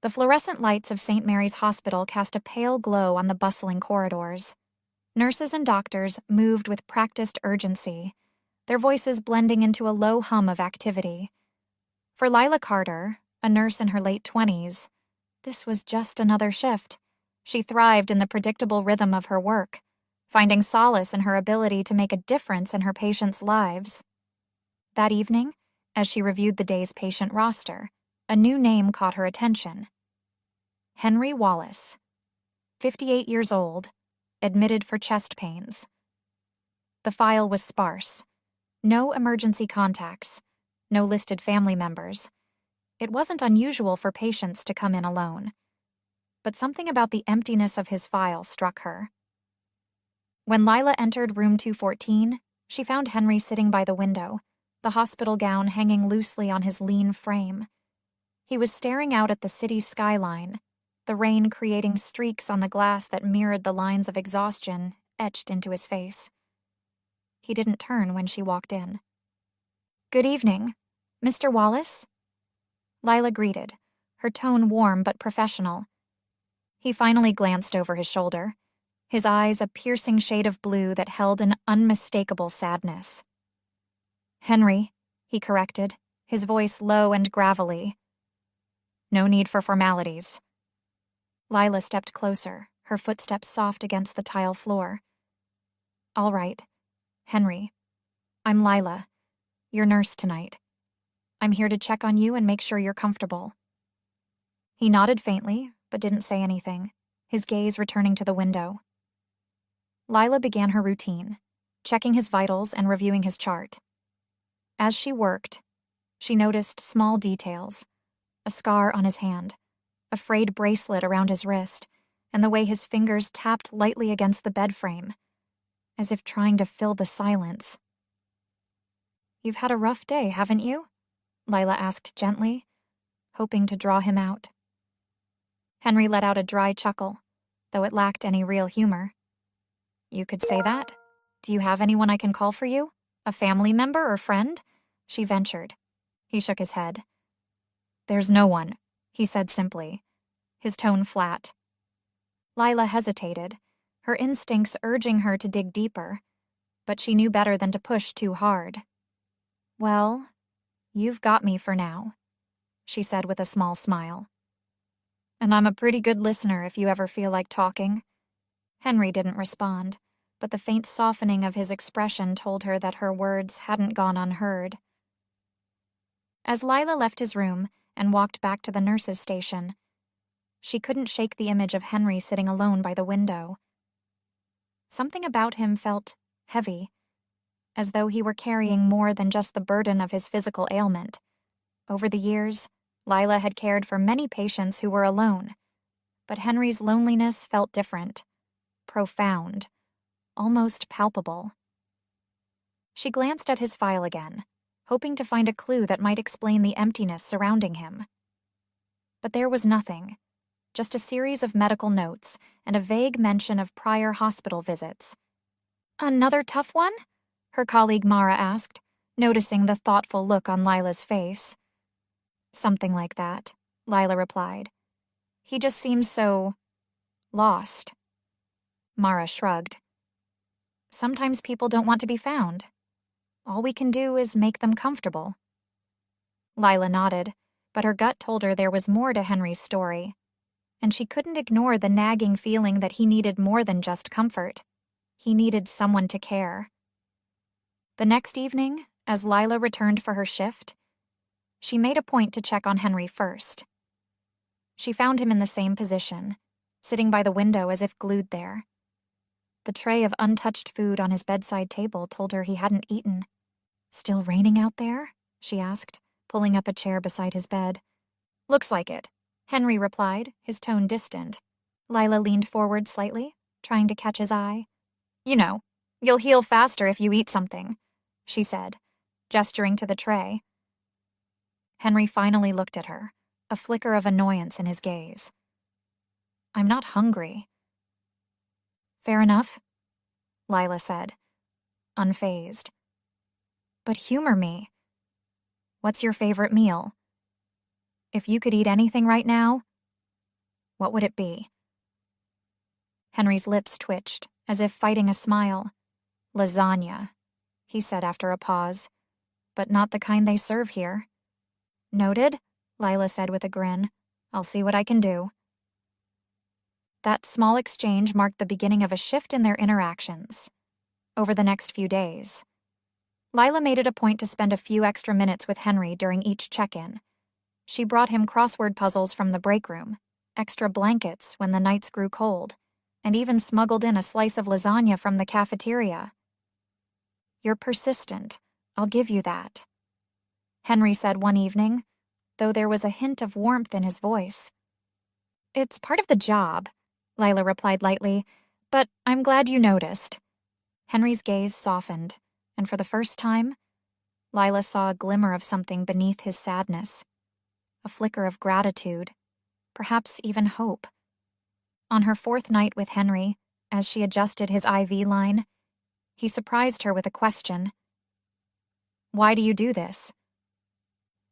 The fluorescent lights of St. Mary's Hospital cast a pale glow on the bustling corridors. Nurses and doctors moved with practiced urgency, their voices blending into a low hum of activity. For Lila Carter, a nurse in her late 20s, this was just another shift. She thrived in the predictable rhythm of her work, finding solace in her ability to make a difference in her patients' lives. That evening, as she reviewed the day's patient roster, a new name caught her attention. Henry Wallace, 58 years old, admitted for chest pains. The file was sparse. No emergency contacts, no listed family members. It wasn't unusual for patients to come in alone. But something about the emptiness of his file struck her. When Lila entered room 214, she found Henry sitting by the window, the hospital gown hanging loosely on his lean frame. He was staring out at the city's skyline, the rain creating streaks on the glass that mirrored the lines of exhaustion etched into his face. He didn't turn when she walked in. "Good evening. Mr. Wallace?" Lila greeted, her tone warm but professional. He finally glanced over his shoulder, his eyes a piercing shade of blue that held an unmistakable sadness. "Henry," he corrected, his voice low and gravelly. "No need for formalities." Lila stepped closer, her footsteps soft against the tile floor. "All right. Henry, I'm Lila, your nurse tonight. I'm here to check on you and make sure you're comfortable." He nodded faintly, but didn't say anything, his gaze returning to the window. Lila began her routine, checking his vitals and reviewing his chart. As she worked, she noticed small details: a scar on his hand, a frayed bracelet around his wrist, and the way his fingers tapped lightly against the bed frame, as if trying to fill the silence. "You've had a rough day, haven't you?" Lila asked gently, hoping to draw him out. Henry let out a dry chuckle, though it lacked any real humor. "You could say that. Do you have anyone I can call for you? A family member or friend?" she ventured. He shook his head. "There's no one," he said simply, his tone flat. Lila hesitated, her instincts urging her to dig deeper, but she knew better than to push too hard. "Well, you've got me for now," she said with a small smile. "And I'm a pretty good listener if you ever feel like talking." Henry didn't respond, but the faint softening of his expression told her that her words hadn't gone unheard. As Lila left his room and walked back to the nurse's station, she couldn't shake the image of Henry sitting alone by the window. Something about him felt heavy, as though he were carrying more than just the burden of his physical ailment. Over the years, Lila had cared for many patients who were alone, but Henry's loneliness felt different, profound, almost palpable. She glanced at his file again, hoping to find a clue that might explain the emptiness surrounding him. But there was nothing, just a series of medical notes and a vague mention of prior hospital visits. "Another tough one?" her colleague Mara asked, noticing the thoughtful look on Lila's face. "Something like that," Lila replied. "He just seems so lost." Mara shrugged. "Sometimes people don't want to be found. All we can do is make them comfortable." Lila nodded, but her gut told her there was more to Henry's story, and she couldn't ignore the nagging feeling that he needed more than just comfort. He needed someone to care. The next evening, as Lila returned for her shift, she made a point to check on Henry first. She found him in the same position, sitting by the window as if glued there. The tray of untouched food on his bedside table told her he hadn't eaten. "Still raining out there?" she asked, pulling up a chair beside his bed. "Looks like it," Henry replied, his tone distant. Lila leaned forward slightly, trying to catch his eye. "You know, you'll heal faster if you eat something," she said, gesturing to the tray. Henry finally looked at her, a flicker of annoyance in his gaze. "I'm not hungry." "Fair enough," Lila said, unfazed. "But humor me. What's your favorite meal? If you could eat anything right now, What would it be? Henry's lips twitched, as if fighting a smile. Lasagna, he said after a pause, but not the kind they serve here. Noted, Lila said with a grin. I'll see what I can do. That small exchange marked the beginning of a shift in their interactions. Over the next few days, Lila made it a point to spend a few extra minutes with Henry during each check-in. She brought him crossword puzzles from the break room, extra blankets when the nights grew cold, and even smuggled in a slice of lasagna from the cafeteria. You're persistent. I'll give you that, Henry said one evening, though there was a hint of warmth in his voice. It's part of the job, Lila replied lightly, but I'm glad you noticed. Henry's gaze softened, and for the first time, Lila saw a glimmer of something beneath his sadness. A flicker of gratitude, perhaps even hope. On her fourth night with Henry, as she adjusted his IV line, he surprised her with a question. Why do you do this?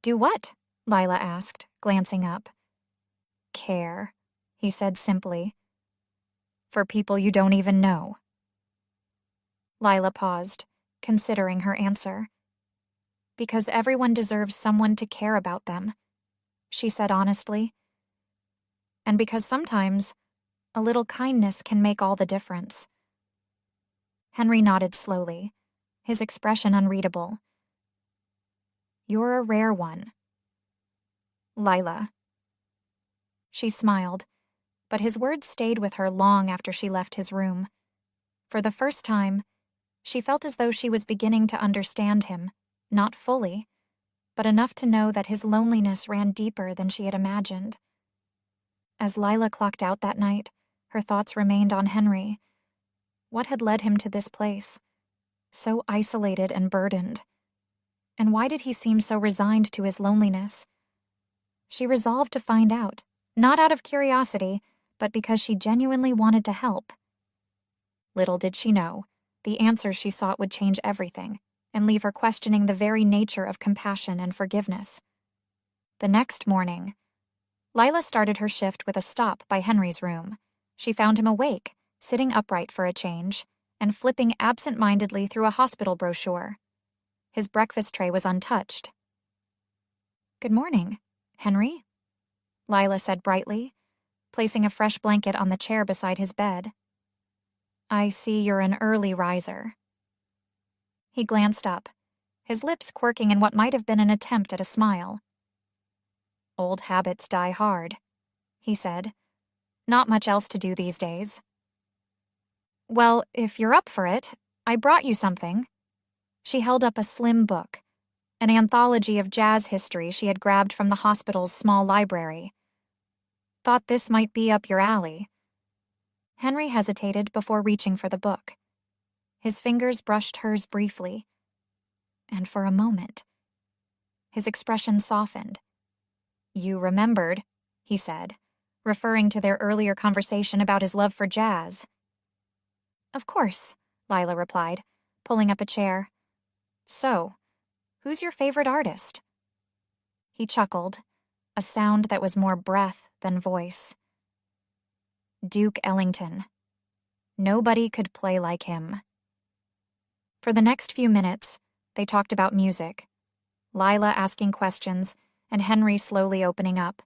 Do what? Lila asked, glancing up. Care, he said simply. For people you don't even know. Lila paused, considering her answer. Because everyone deserves someone to care about them, she said honestly. And because sometimes a little kindness can make all the difference. Henry nodded slowly, his expression unreadable. You're a rare one. Lila. She smiled, but his words stayed with her long after she left his room. For the first time, she felt as though she was beginning to understand him, not fully, but enough to know that his loneliness ran deeper than she had imagined. As Lila clocked out that night, her thoughts remained on Henry. What had led him to this place? So isolated and burdened. And why did he seem so resigned to his loneliness? She resolved to find out, not out of curiosity, but because she genuinely wanted to help. Little did she know, the answers she sought would change everything, and leave her questioning the very nature of compassion and forgiveness. The next morning, Lila started her shift with a stop by Henry's room. She found him awake, sitting upright for a change, and flipping absent-mindedly through a hospital brochure. His breakfast tray was untouched. Good morning, Henry, Lila said brightly, placing a fresh blanket on the chair beside his bed. I see you're an early riser. He glanced up, his lips quirking in what might have been an attempt at a smile. Old habits die hard, he said. Not much else to do these days. Well, if you're up for it, I brought you something. She held up a slim book, an anthology of jazz history she had grabbed from the hospital's small library. Thought this might be up your alley. Henry hesitated before reaching for the book. His fingers brushed hers briefly. And for a moment, his expression softened. You remembered, he said, referring to their earlier conversation about his love for jazz. Of course, Lila replied, pulling up a chair. So, who's your favorite artist? He chuckled, a sound that was more breath than voice. Duke Ellington. Nobody could play like him. For the next few minutes, they talked about music, Lila asking questions and Henry slowly opening up,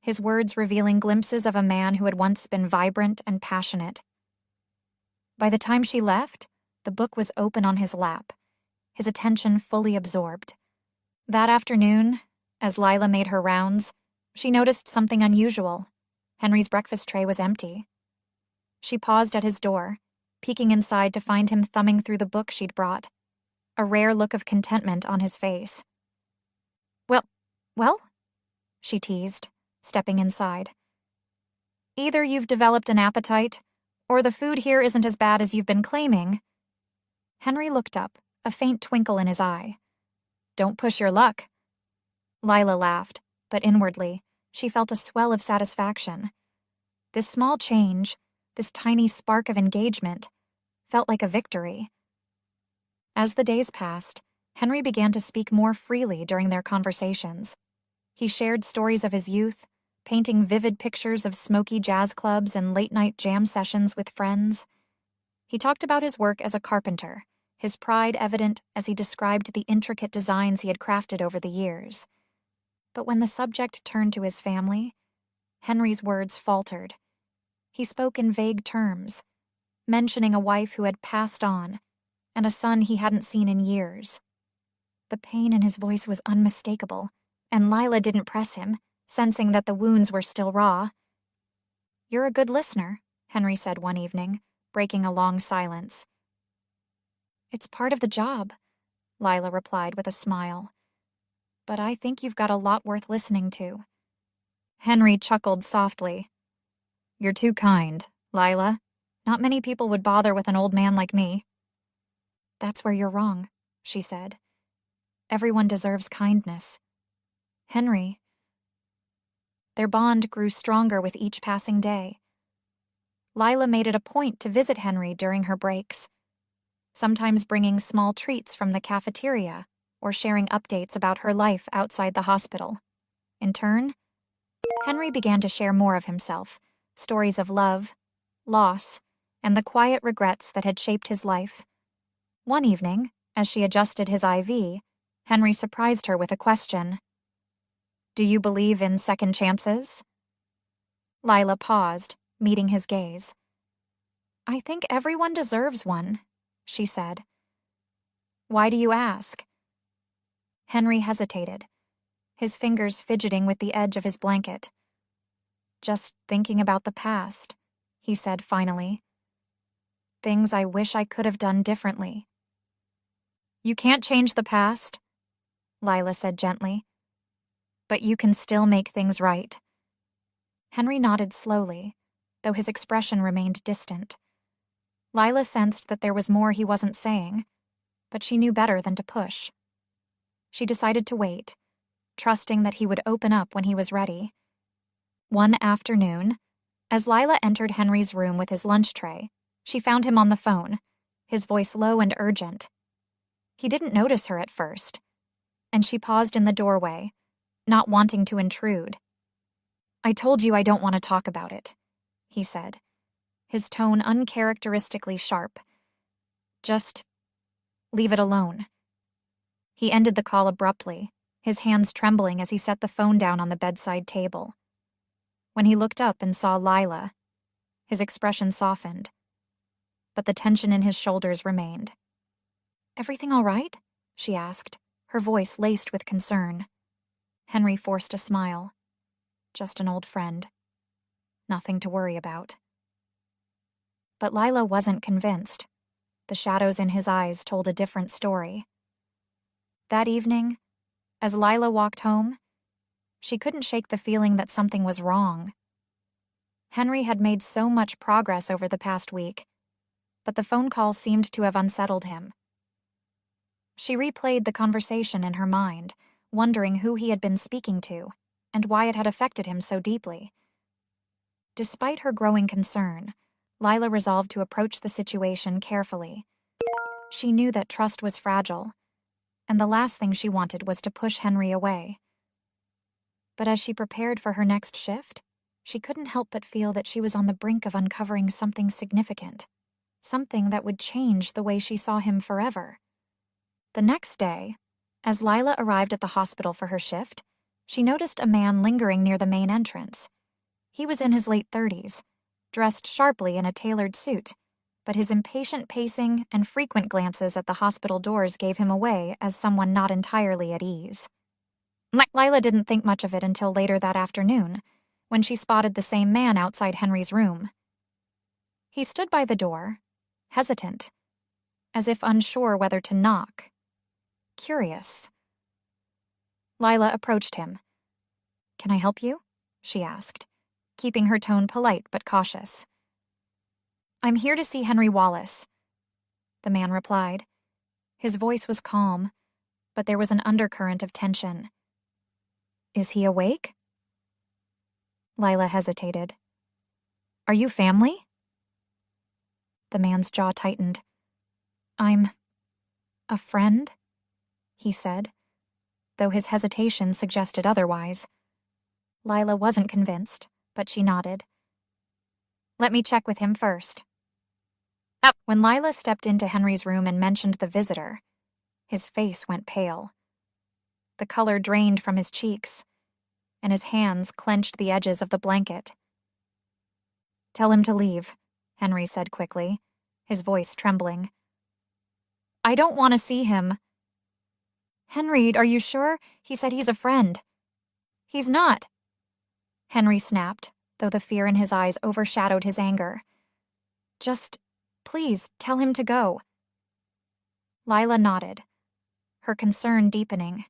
his words revealing glimpses of a man who had once been vibrant and passionate. By the time she left, the book was open on his lap, his attention fully absorbed. That afternoon, as Lila made her rounds, she noticed something unusual. Henry's breakfast tray was empty. She paused at his door, peeking inside to find him thumbing through the book she'd brought, a rare look of contentment on his face. Well, she teased, stepping inside. Either you've developed an appetite, or the food here isn't as bad as you've been claiming. Henry looked up, a faint twinkle in his eye. Don't push your luck. Lila laughed, but inwardly, she felt a swell of satisfaction. This small change, this tiny spark of engagement, felt like a victory. As the days passed, Henry began to speak more freely during their conversations. He shared stories of his youth, painting vivid pictures of smoky jazz clubs and late-night jam sessions with friends. He talked about his work as a carpenter, his pride evident as he described the intricate designs he had crafted over the years. But when the subject turned to his family, Henry's words faltered. He spoke in vague terms, mentioning a wife who had passed on and a son he hadn't seen in years. The pain in his voice was unmistakable, and Lila didn't press him, sensing that the wounds were still raw. "You're a good listener," Henry said one evening, breaking a long silence. "It's part of the job," Lila replied with a smile. "But I think you've got a lot worth listening to." Henry chuckled softly. "You're too kind, Lila. Not many people would bother with an old man like me." "That's where you're wrong," she said. "Everyone deserves kindness. Henry." Their bond grew stronger with each passing day. Lila made it a point to visit Henry during her breaks, sometimes bringing small treats from the cafeteria or sharing updates about her life outside the hospital. In turn, Henry began to share more of himself, stories of love, loss, and the quiet regrets that had shaped his life. One evening, as she adjusted his IV, Henry surprised her with a question. "Do you believe in second chances?" Lila paused, meeting his gaze. "I think everyone deserves one," she said. "Why do you ask?" Henry hesitated, his fingers fidgeting with the edge of his blanket. "Just thinking about the past," he said finally. "Things I wish I could have done differently." "You can't change the past," Lila said gently. "But you can still make things right." Henry nodded slowly, though his expression remained distant. Lila sensed that there was more he wasn't saying, but she knew better than to push. She decided to wait, trusting that he would open up when he was ready. One afternoon, as Lila entered Henry's room with his lunch tray, she found him on the phone, his voice low and urgent. He didn't notice her at first, and she paused in the doorway, not wanting to intrude. "I told you I don't want to talk about it," he said, his tone uncharacteristically sharp. "Just leave it alone." He ended the call abruptly, his hands trembling as he set the phone down on the bedside table. When he looked up and saw Lila, his expression softened, but the tension in his shoulders remained. "Everything all right?" she asked, her voice laced with concern. Henry forced a smile. "Just an old friend. Nothing to worry about." But Lila wasn't convinced. The shadows in his eyes told a different story. That evening, as Lila walked home, she couldn't shake the feeling that something was wrong. Henry had made so much progress over the past week, but the phone call seemed to have unsettled him. She replayed the conversation in her mind, wondering who he had been speaking to and why it had affected him so deeply. Despite her growing concern, Lila resolved to approach the situation carefully. She knew that trust was fragile, and the last thing she wanted was to push Henry away. But as she prepared for her next shift, she couldn't help but feel that she was on the brink of uncovering something significant, something that would change the way she saw him forever. The next day, as Lila arrived at the hospital for her shift, she noticed a man lingering near the main entrance. He was in his late 30s, dressed sharply in a tailored suit, but his impatient pacing and frequent glances at the hospital doors gave him away as someone not entirely at ease. Lila didn't think much of it until later that afternoon, when she spotted the same man outside Henry's room. He stood by the door, hesitant, as if unsure whether to knock. Curious. Lila approached him. "Can I help you?" she asked, keeping her tone polite but cautious. "I'm here to see Henry Wallace," the man replied. His voice was calm, but there was an undercurrent of tension. "Is he awake?" Lila hesitated. "Are you family?" The man's jaw tightened. "I'm a friend," he said, though his hesitation suggested otherwise. Lila wasn't convinced, but she nodded. Let me check with him first. When Lila stepped into Henry's room and mentioned the visitor, his face went pale. The color drained from his cheeks, and his hands clenched the edges of the blanket. Tell him to leave, Henry said quickly, his voice trembling. I don't want to see him. Henry, are you sure? He said he's a friend. He's not. Henry snapped, though the fear in his eyes overshadowed his anger. Just, please, tell him to go. Lila nodded, her concern deepening.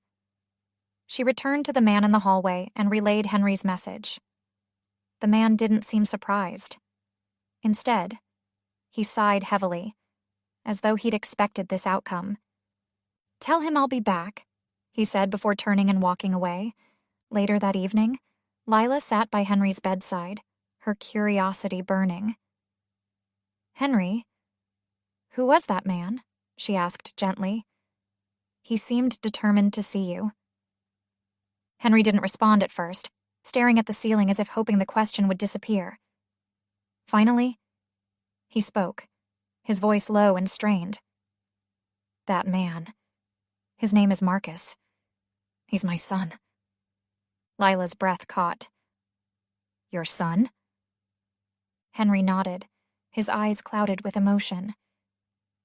She returned to the man in the hallway and relayed Henry's message. The man didn't seem surprised. Instead, he sighed heavily, as though he'd expected this outcome. Tell him I'll be back, he said before turning and walking away. Later that evening, Lila sat by Henry's bedside, her curiosity burning. Henry? Who was that man? She asked gently. He seemed determined to see you. Henry didn't respond at first, staring at the ceiling as if hoping the question would disappear. Finally, he spoke, his voice low and strained. That man. His name is Marcus. He's my son. Lila's breath caught. Your son? Henry nodded, his eyes clouded with emotion.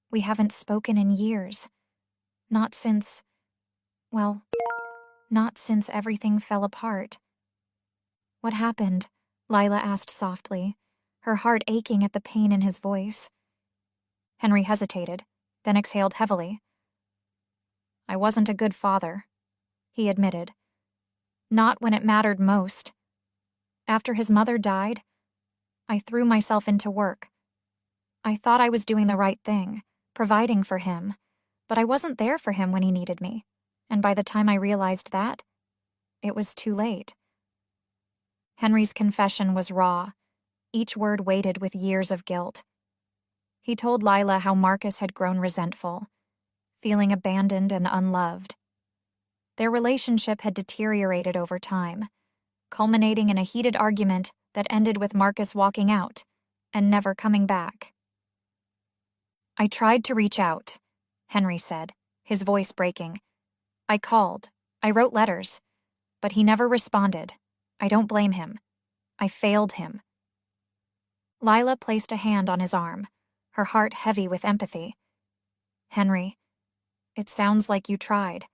We haven't spoken in years. Not since everything fell apart. What happened? Lila asked softly, her heart aching at the pain in his voice. Henry hesitated, then exhaled heavily. I wasn't a good father, he admitted. Not when it mattered most. After his mother died, I threw myself into work. I thought I was doing the right thing, providing for him, but I wasn't there for him when he needed me, and by the time I realized that, it was too late. Henry's confession was raw, each word weighted with years of guilt. He told Lila how Marcus had grown resentful, feeling abandoned and unloved. Their relationship had deteriorated over time, culminating in a heated argument that ended with Marcus walking out and never coming back. I tried to reach out, Henry said, his voice breaking. I called, I wrote letters, but he never responded. I don't blame him. I failed him. Lila placed a hand on his arm, her heart heavy with empathy. Henry, it sounds like you tried,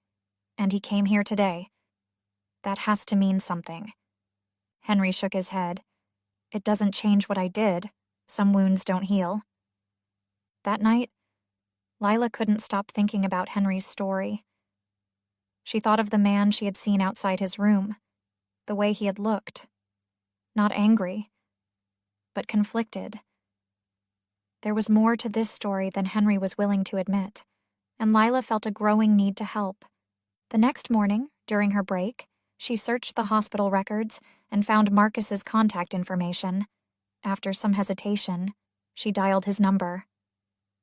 and he came here today. That has to mean something. Henry shook his head. It doesn't change what I did. Some wounds don't heal. That night, Lila couldn't stop thinking about Henry's story. She thought of the man she had seen outside his room, the way he had looked. Not angry, but conflicted. There was more to this story than Henry was willing to admit, and Lila felt a growing need to help. The next morning, during her break, she searched the hospital records and found Marcus's contact information. After some hesitation, she dialed his number.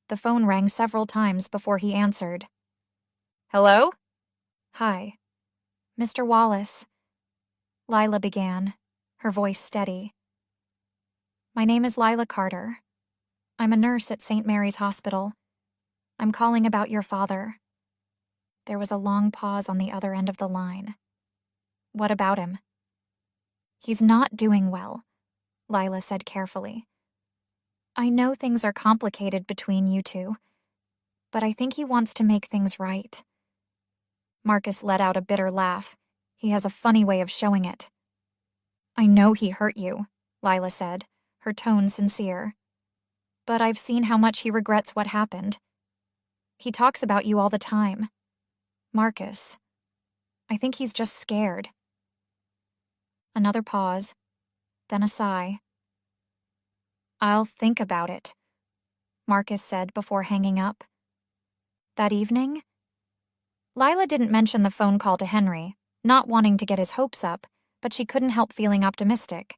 The phone rang several times before he answered. Hello? Hi. Mr. Wallace. Lila began, her voice steady. My name is Lila Carter. I'm a nurse at St. Mary's Hospital. I'm calling about your father. There was a long pause on the other end of the line. What about him? He's not doing well, Lila said carefully. I know things are complicated between you two, but I think he wants to make things right. Marcus let out a bitter laugh. He has a funny way of showing it. I know he hurt you, Lila said, her tone sincere. But I've seen how much he regrets what happened. He talks about you all the time. Marcus. I think he's just scared. Another pause, then a sigh. I'll think about it, Marcus said before hanging up. That evening, Lila didn't mention the phone call to Henry, not wanting to get his hopes up, but she couldn't help feeling optimistic.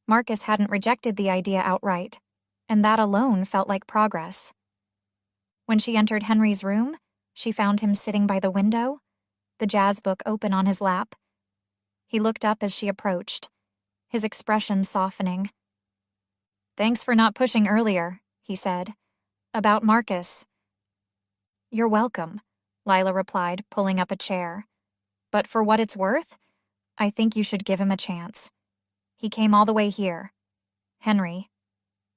Marcus hadn't rejected the idea outright, and that alone felt like progress. When she entered Henry's room, she found him sitting by the window, the jazz book open on his lap. He looked up as she approached, his expression softening. "Thanks for not pushing earlier," he said. "About Marcus." "You're welcome," Lila replied, pulling up a chair. "But for what it's worth, I think you should give him a chance. He came all the way here. Henry.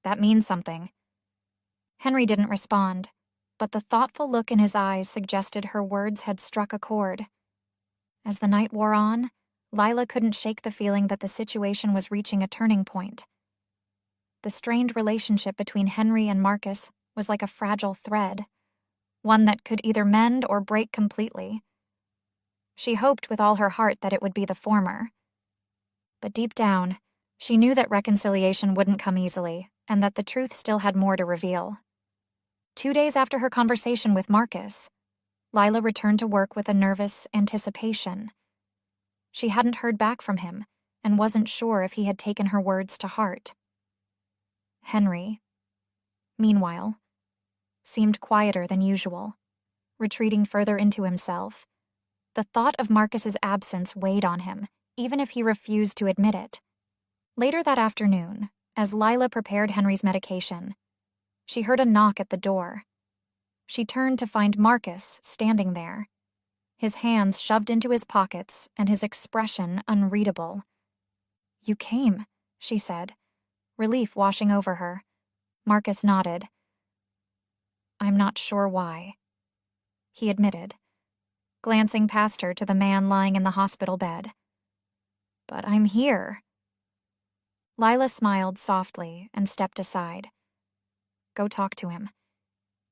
That means something." Henry didn't respond, but the thoughtful look in his eyes suggested her words had struck a chord. As the night wore on, Lila couldn't shake the feeling that the situation was reaching a turning point. The strained relationship between Henry and Marcus was like a fragile thread, one that could either mend or break completely. She hoped with all her heart that it would be the former. But deep down, she knew that reconciliation wouldn't come easily, and that the truth still had more to reveal. 2 days after her conversation with Marcus, Lila returned to work with a nervous anticipation. She hadn't heard back from him and wasn't sure if he had taken her words to heart. Henry, meanwhile, seemed quieter than usual, retreating further into himself. The thought of Marcus's absence weighed on him, even if he refused to admit it. Later that afternoon, as Lila prepared Henry's medication, she heard a knock at the door. She turned to find Marcus standing there, his hands shoved into his pockets and his expression unreadable. "You came," she said, relief washing over her. Marcus nodded. "I'm not sure why," he admitted, glancing past her to the man lying in the hospital bed. "But I'm here." Lila smiled softly and stepped aside. "Go talk to him.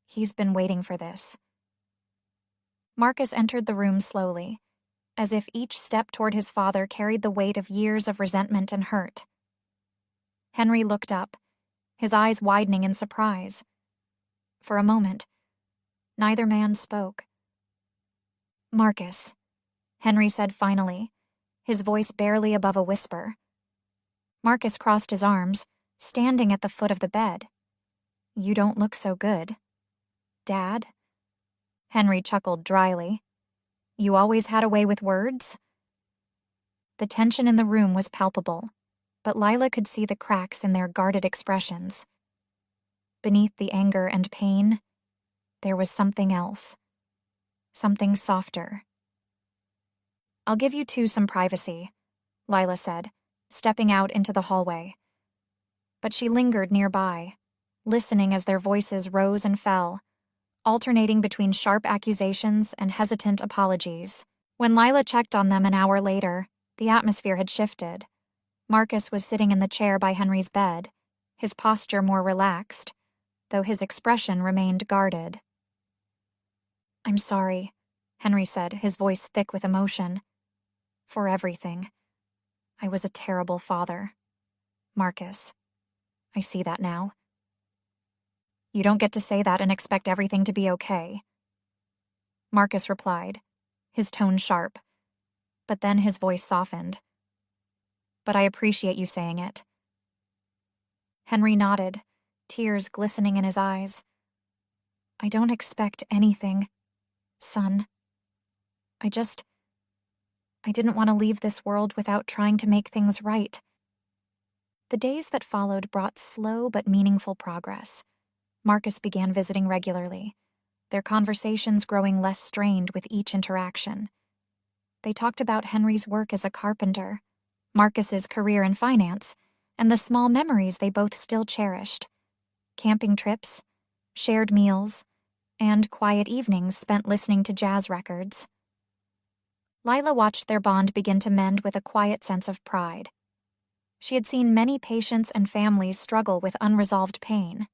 He's been waiting for this." Marcus entered the room slowly, as if each step toward his father carried the weight of years of resentment and hurt. Henry looked up, his eyes widening in surprise. For a moment, neither man spoke. "Marcus," Henry said finally, his voice barely above a whisper. Marcus crossed his arms, standing at the foot of the bed. "You don't look so good." "Dad?" Henry chuckled dryly. "You always had a way with words?" The tension in the room was palpable, but Lila could see the cracks in their guarded expressions. Beneath the anger and pain, there was something else. Something softer. "I'll give you two some privacy," Lila said, stepping out into the hallway. But she lingered nearby, listening as their voices rose and fell, alternating between sharp accusations and hesitant apologies. When Lila checked on them an hour later, the atmosphere had shifted. Marcus was sitting in the chair by Henry's bed, his posture more relaxed, though his expression remained guarded. "I'm sorry," Henry said, his voice thick with emotion. "For everything. I was a terrible father. Marcus. I see that now." "You don't get to say that and expect everything to be okay," Marcus replied, his tone sharp, but then his voice softened. "But I appreciate you saying it." Henry nodded, tears glistening in his eyes. "I don't expect anything, son. I didn't want to leave this world without trying to make things right." The days that followed brought slow but meaningful progress. Marcus began visiting regularly, their conversations growing less strained with each interaction. They talked about Henry's work as a carpenter, Marcus's career in finance, and the small memories they both still cherished. Camping trips, shared meals, and quiet evenings spent listening to jazz records. Lila watched their bond begin to mend with a quiet sense of pride. She had seen many patients and families struggle with unresolved pain,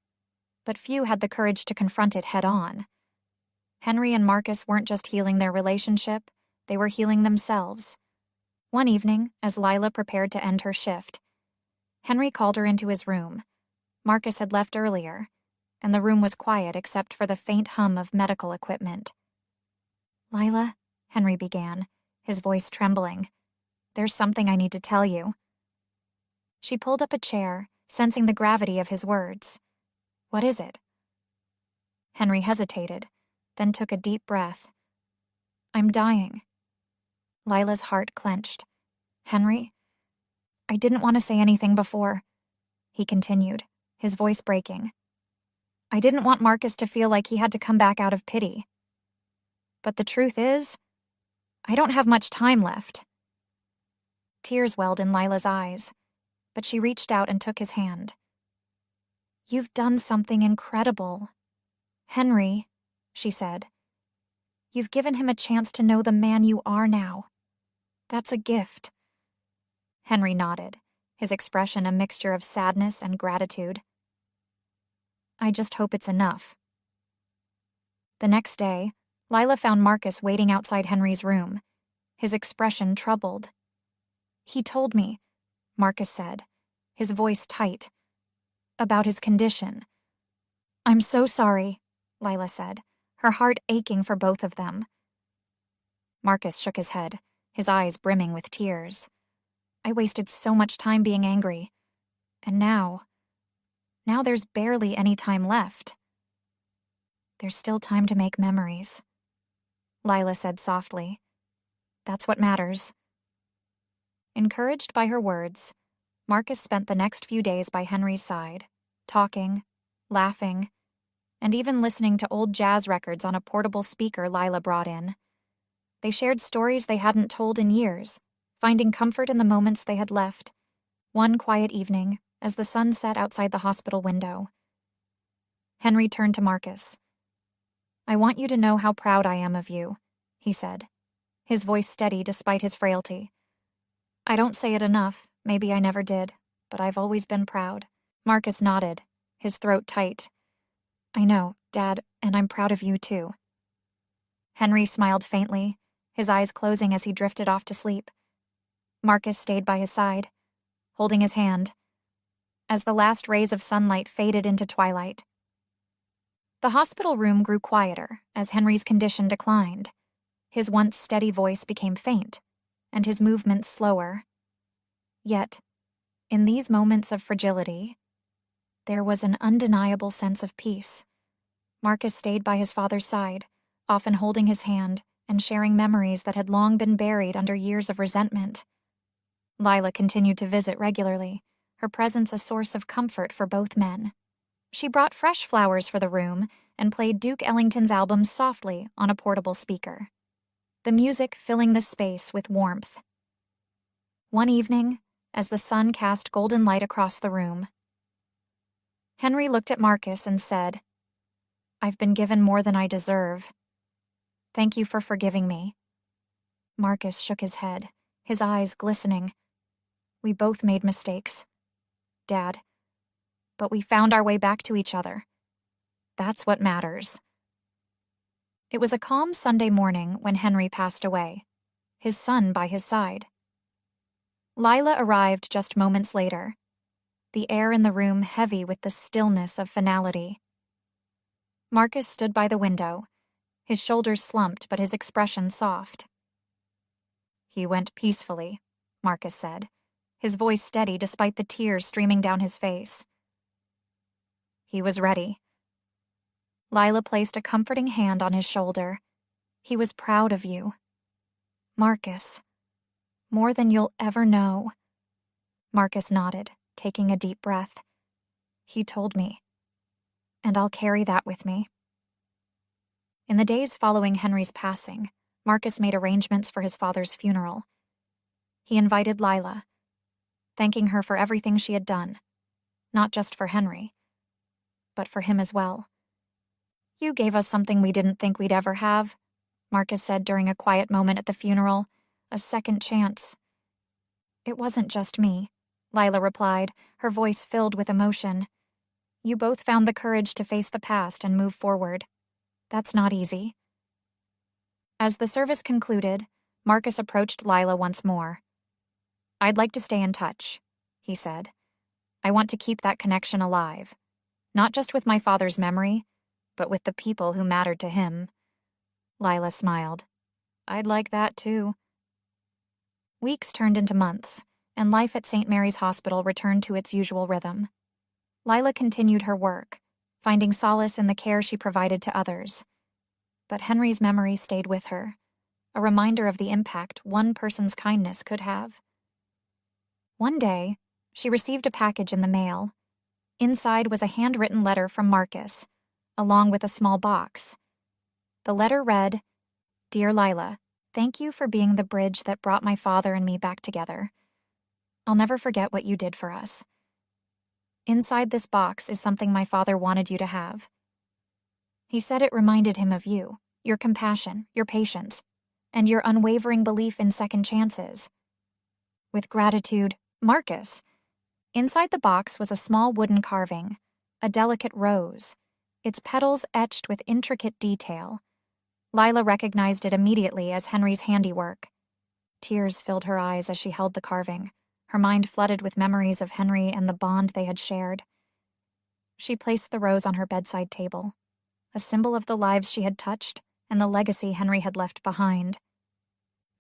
but few had the courage to confront it head-on. Henry and Marcus weren't just healing their relationship, they were healing themselves. One evening, as Lila prepared to end her shift, Henry called her into his room. Marcus had left earlier, and the room was quiet except for the faint hum of medical equipment. "Lila," Henry began, his voice trembling, "there's something I need to tell you." She pulled up a chair, sensing the gravity of his words. "What is it?" Henry hesitated, then took a deep breath. "I'm dying." Lila's heart clenched. Henry, I didn't want to say anything before, he continued, his voice breaking. I didn't want Marcus to feel like he had to come back out of pity. But the truth is, I don't have much time left. Tears welled in Lila's eyes, but she reached out and took his hand. You've done something incredible. Henry, she said. You've given him a chance to know the man you are now. That's a gift. Henry nodded, his expression a mixture of sadness and gratitude. I just hope it's enough. The next day, Lila found Marcus waiting outside Henry's room, his expression troubled. He told me, Marcus said, his voice tight, about his condition. I'm so sorry, Lila said, her heart aching for both of them. Marcus shook his head, his eyes brimming with tears. I wasted so much time being angry. And now there's barely any time left. There's still time to make memories, Lila said softly. That's what matters. Encouraged by her words, Marcus spent the next few days by Henry's side, talking, laughing, and even listening to old jazz records on a portable speaker Lila brought in. They shared stories they hadn't told in years, finding comfort in the moments they had left. One quiet evening, as the sun set outside the hospital window, Henry turned to Marcus. I want you to know how proud I am of you, he said, his voice steady despite his frailty. I don't say it enough, maybe I never did, but I've always been proud. Marcus nodded, his throat tight. I know, Dad, and I'm proud of you too. Henry smiled faintly, his eyes closing as he drifted off to sleep. Marcus stayed by his side, holding his hand, as the last rays of sunlight faded into twilight. The hospital room grew quieter as Henry's condition declined. His once steady voice became faint, and his movements slower. Yet, in these moments of fragility, there was an undeniable sense of peace. Marcus stayed by his father's side, often holding his hand and sharing memories that had long been buried under years of resentment. Lila continued to visit regularly, her presence a source of comfort for both men. She brought fresh flowers for the room and played Duke Ellington's albums softly on a portable speaker, the music filling the space with warmth. One evening, as the sun cast golden light across the room, Henry looked at Marcus and said, I've been given more than I deserve. Thank you for forgiving me. Marcus shook his head, his eyes glistening. We both made mistakes, Dad, but we found our way back to each other. That's what matters. It was a calm Sunday morning when Henry passed away, his son by his side. Lila arrived just moments later, the air in the room heavy with the stillness of finality. Marcus stood by the window, his shoulders slumped but his expression soft. He went peacefully, Marcus said, his voice steady despite the tears streaming down his face. He was ready. Lila placed a comforting hand on his shoulder. He was proud of you. Marcus. More than you'll ever know. Marcus nodded, taking a deep breath. He told me. And I'll carry that with me. In the days following Henry's passing, Marcus made arrangements for his father's funeral. He invited Lila, thanking her for everything she had done, not just for Henry, but for him as well. You gave us something we didn't think we'd ever have, Marcus said during a quiet moment at the funeral, a second chance. It wasn't just me, Lila replied, her voice filled with emotion. You both found the courage to face the past and move forward. That's not easy. As the service concluded, Marcus approached Lila once more. I'd like to stay in touch, he said. I want to keep that connection alive, not just with my father's memory, but with the people who mattered to him. Lila smiled. I'd like that too. Weeks turned into months, and life at St. Mary's Hospital returned to its usual rhythm. Lila continued her work, finding solace in the care she provided to others. But Henry's memory stayed with her, a reminder of the impact one person's kindness could have. One day, she received a package in the mail. Inside was a handwritten letter from Marcus, along with a small box. The letter read, "Dear Lila, thank you for being the bridge that brought my father and me back together. I'll never forget what you did for us. Inside this box is something my father wanted you to have. He said it reminded him of you, your compassion, your patience, and your unwavering belief in second chances. With gratitude, Marcus." Inside the box was a small wooden carving, a delicate rose, its petals etched with intricate detail. Lila recognized it immediately as Henry's handiwork. Tears filled her eyes as she held the carving, her mind flooded with memories of Henry and the bond they had shared. She placed the rose on her bedside table, a symbol of the lives she had touched and the legacy Henry had left behind.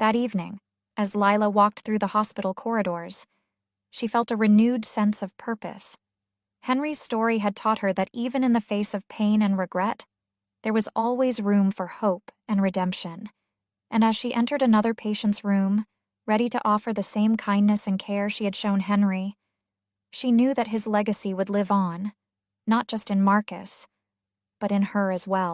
That evening, as Lila walked through the hospital corridors, she felt a renewed sense of purpose. Henry's story had taught her that even in the face of pain and regret, there was always room for hope and redemption. And as she entered another patient's room, ready to offer the same kindness and care she had shown Henry, she knew that his legacy would live on, not just in Marcus, but in her as well.